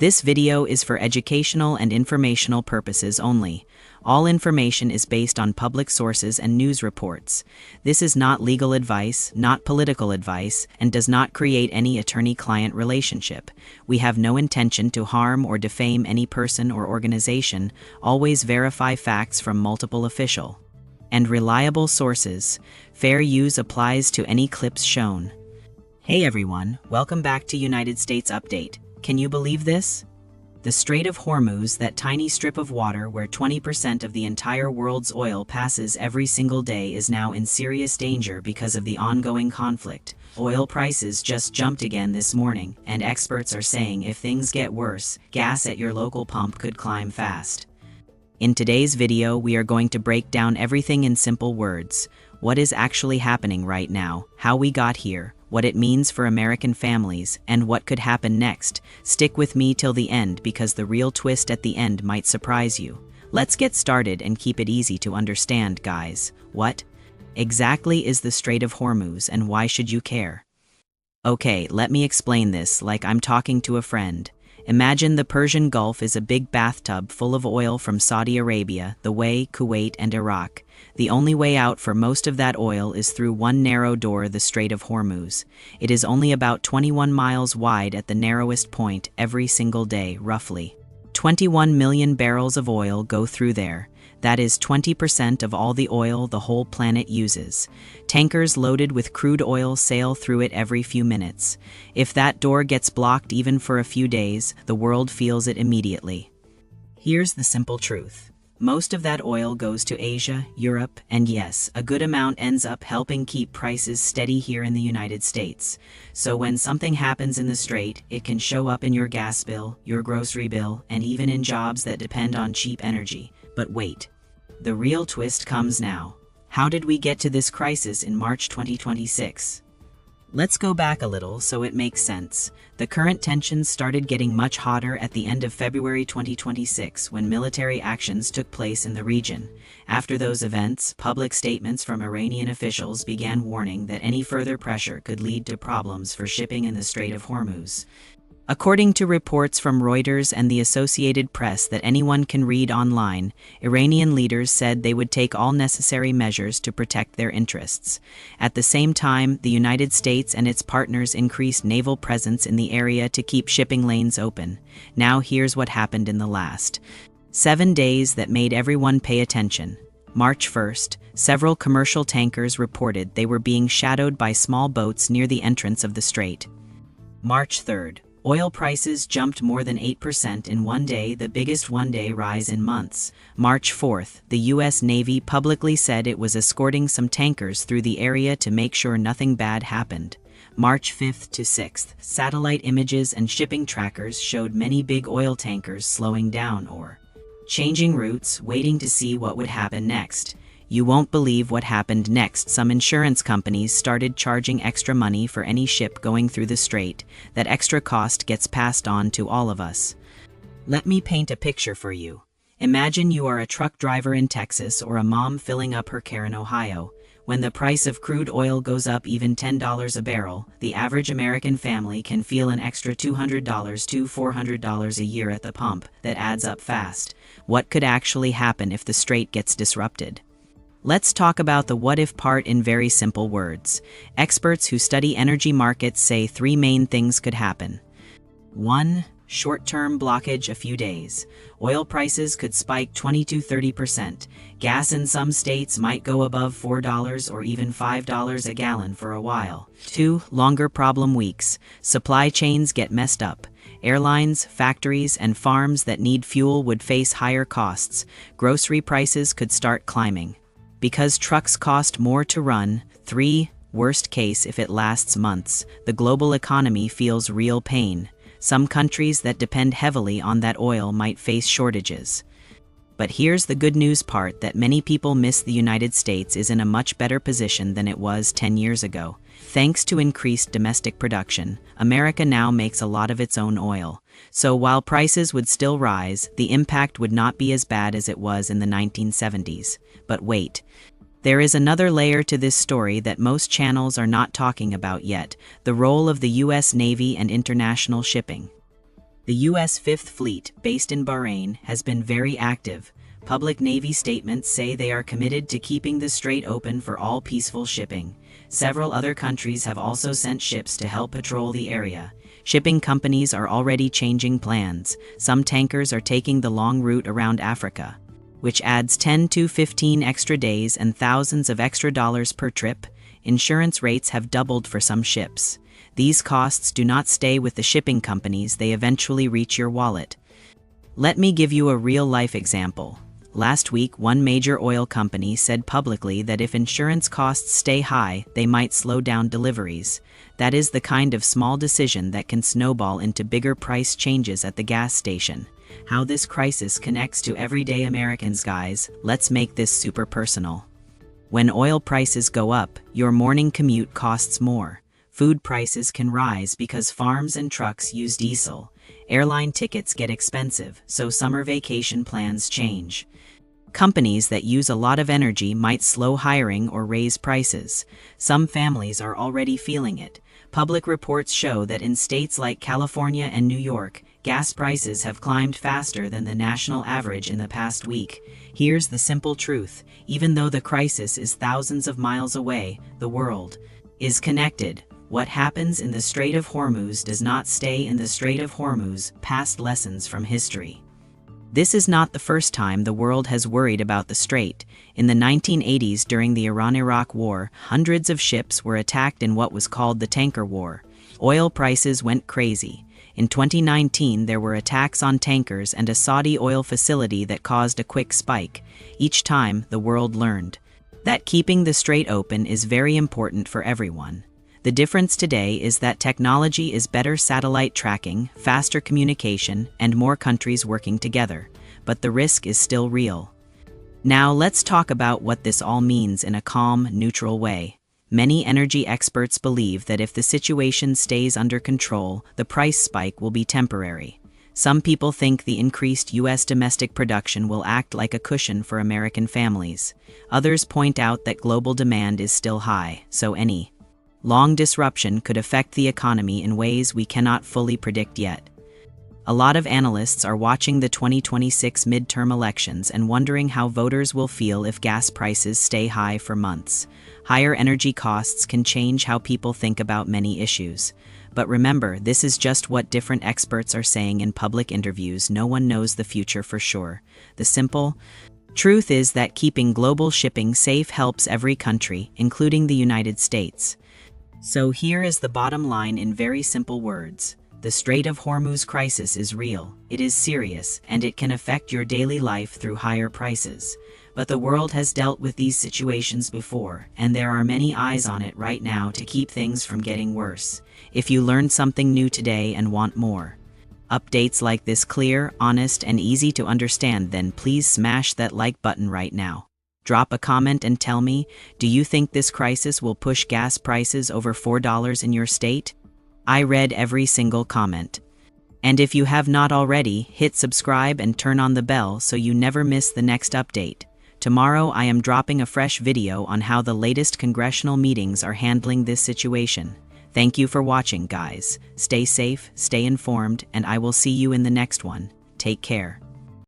This video is for educational and informational purposes only. All information is based on public sources and news reports. This is not legal advice, not political advice, and does not create any attorney-client relationship. We have no intention to harm or defame any person or organization. Always verify facts from multiple official and reliable sources. Fair use applies to any clips shown. Hey everyone, welcome back to United States Update. Can you believe this? The Strait of Hormuz, that tiny strip of water where 20% of the entire world's oil passes every single day, is now in serious danger because of the ongoing conflict. Oil prices just jumped again this morning, and experts are saying if things get worse, gas at your local pump could climb fast. In today's video, we are going to break down everything in simple words. What is actually happening right now, how we got here, what it means for American families, and what could happen next. Stick with me till the end because the real twist at the end might surprise you. Let's get started and keep it easy to understand, guys. What exactly is the Strait of Hormuz and why should you care? Okay, let me explain this like I'm talking to a friend. Imagine the Persian Gulf is a big bathtub full of oil from Saudi Arabia, the way, Kuwait, and Iraq. The only way out for most of that oil is through one narrow door, the Strait of Hormuz. It is only about 21 miles wide at the narrowest point every single day, roughly. 21 million barrels of oil go through there. That is 20% of all the oil the whole planet uses. Tankers loaded with crude oil sail through it every few minutes. If that door gets blocked even for a few days, the world feels it immediately. Here's the simple truth. Most of that oil goes to Asia, Europe, and yes, a good amount ends up helping keep prices steady here in the United States. So when something happens in the strait, it can show up in your gas bill, your grocery bill, and even in jobs that depend on cheap energy. But wait, the real twist comes now. How did we get to this crisis in March 2026? Let's go back a little so it makes sense. The current tensions started getting much hotter at the end of February 2026 when military actions took place in the region. After those events, public statements from Iranian officials began warning that any further pressure could lead to problems for shipping in the Strait of Hormuz. According to reports from Reuters and the Associated Press that anyone can read online, Iranian leaders said they would take all necessary measures to protect their interests. At the same time, the United States and its partners increased naval presence in the area to keep shipping lanes open. Now here's what happened in the last 7 days that made everyone pay attention. March 1st, several commercial tankers reported they were being shadowed by small boats near the entrance of the strait. March 3rd. Oil prices jumped more than 8% in one day, the biggest one-day rise in months. March 4th, the U.S. Navy publicly said it was escorting some tankers through the area to make sure nothing bad happened. March 5th to 6th, satellite images and shipping trackers showed many big oil tankers slowing down or changing routes, waiting to see what would happen next. You won't believe what happened next. Some insurance companies started charging extra money for any ship going through the strait. That extra cost gets passed on to all of us. Let me paint a picture for you. Imagine you are a truck driver in Texas or a mom filling up her car in Ohio. When the price of crude oil goes up even $10 a barrel, the average American family can feel an extra $200 to $400 a year at the pump. That adds up fast. What could actually happen if the strait gets disrupted? Let's talk about the what-if part in very simple words. Experts who study energy markets say 3 main things could happen. 1. Short-term blockage, a few days. Oil prices could spike 20–30%. Gas in some states might go above $4 or even $5 a gallon for a while. 2. Longer problem weeks. Supply chains get messed up. Airlines, factories, and farms that need fuel would face higher costs. Grocery prices could start climbing because trucks cost more to run. 3. Worst case, if it lasts months, the global economy feels real pain. Some countries that depend heavily on that oil might face shortages. But here's the good news part that many people miss. The United States is in a much better position than it was 10 years ago. Thanks to increased domestic production, America now makes a lot of its own oil. So while prices would still rise, the impact would not be as bad as it was in the 1970s. But wait, there is another layer to this story that most channels are not talking about yet: the role of the U.S. Navy and international shipping. The U.S. Fifth Fleet, based in Bahrain, has been very active. Public Navy statements say they are committed to keeping the strait open for all peaceful shipping. Several other countries have also sent ships to help patrol the area. Shipping companies are already changing plans. Some tankers are taking the long route around Africa, which adds 10 to 15 extra days and thousands of extra dollars per trip. Insurance rates have doubled for some ships. These costs do not stay with the shipping companies, they eventually reach your wallet. Let me give you a real-life example. Last week, one major oil company said publicly that if insurance costs stay high, they might slow down deliveries. That is the kind of small decision that can snowball into bigger price changes at the gas station. How this crisis connects to everyday Americans, guys, let's make this super personal. When oil prices go up, your morning commute costs more. Food prices can rise because farms and trucks use diesel. Airline tickets get expensive, so summer vacation plans change. Companies that use a lot of energy might slow hiring or raise prices. Some families are already feeling it. Public reports show that in states like California and New York, gas prices have climbed faster than the national average in the past week. Here's the simple truth: even though the crisis is thousands of miles away, the world is connected. What happens in the Strait of Hormuz does not stay in the Strait of Hormuz. Past lessons from history. This is not the first time the world has worried about the strait. In the 1980s, during the Iran-Iraq War, hundreds of ships were attacked in what was called the tanker war. Oil prices went crazy. In 2019, there were attacks on tankers and a Saudi oil facility that caused a quick spike. Each time, the world learned that keeping the strait open is very important for everyone. The difference today is that technology is better satellite tracking, faster communication, and more countries working together. But the risk is still real. Now let's talk about what this all means in a calm, neutral way. Many energy experts believe that if the situation stays under control, the price spike will be temporary. Some people think the increased U.S. domestic production will act like a cushion for American families. Others point out that global demand is still high, so any long disruption could affect the economy in ways we cannot fully predict yet. A lot of analysts are watching the 2026 midterm elections and wondering how voters will feel if gas prices stay high for months. Higher energy costs can change how people think about many issues. But remember, this is just what different experts are saying in public interviews. No one knows the future for sure. The simple truth is that keeping global shipping safe helps every country, including the United States. So here is the bottom line in very simple words. The Strait of Hormuz crisis is real, it is serious, and it can affect your daily life through higher prices. But the world has dealt with these situations before, and there are many eyes on it right now to keep things from getting worse. If you learned something new today and want more updates like this clear, honest, and easy to understand, then please smash that like button right now. Drop a comment and tell me, do you think this crisis will push gas prices over $4 in your state? I read every single comment. And if you have not already, hit subscribe and turn on the bell so you never miss the next update. Tomorrow I am dropping a fresh video on how the latest congressional meetings are handling this situation. Thank you for watching, guys. Stay safe, stay informed, and I will see you in the next one. Take care.